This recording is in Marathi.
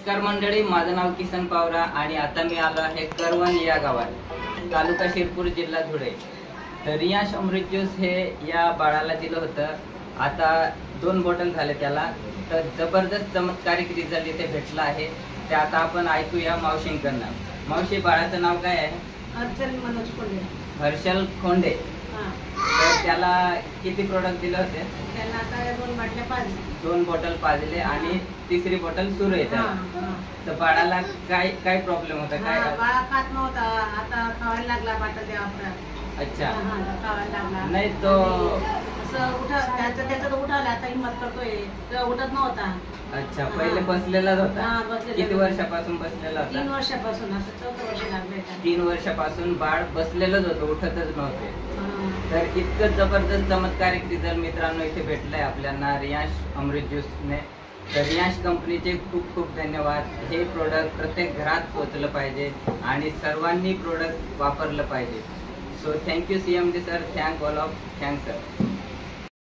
नमस्कार मंडळी, माझं नाव किसन पावरा आणि आता मी आलो आहे करवण या गावात, तालुका शिरपूर, जिल्हा धुळे. तर रियांश अमृत ज्यूस हे या बाळाला दिलं होतं. आता 2 बॉटल झाले त्याला. तर जबरदस्त चमत्कारिक रिझल्ट इथे भेटला आहे. ते आता आपण ऐकूया मावशींकडनं. मावशी, बाळाचं नाव काय आहे? हर्षल मनोज खोंडे. हर्षल खोंडे. तर त्याला किती प्रोडक्ट दिले होते? त्याला आता 2 बाटल्या पाजल्या. 2 बॉटल पाजले आणि 3री बॉटल सुरू आहे. तर बाळाला काय काय प्रॉब्लेम होता? काय बाळा खात नव्हता, आता खावायला लागला बाटल द्यावा. अच्छा. खावायला लागला. नाही तो असं त्याचं उठायला आता हिंमत करतोय. उठत नव्हता. अच्छा, पहिले बसलेलाच होता. बसलेला. किती वर्षापासून बसलेला होता? 3 वर्षापासून. आता 4थं वर्ष लागलंय. 3 वर्षापासून बाळ बसलेलंच होतं, उठतच नव्हते. तर इतकं जबरदस्त चमत्कारिक रिझल्ट मित्रांनो इथे भेटलाय आपल्याला रियांश अमृत ज्यूसने. तर रियांश कंपनीचे खूप खूप धन्यवाद. हे प्रोडक्ट प्रत्येक घरात पोहोचलं पाहिजे आणि सर्वांनी प्रोडक्ट वापरलं पाहिजे. So thank you CMD sir, thank all of thanks sir.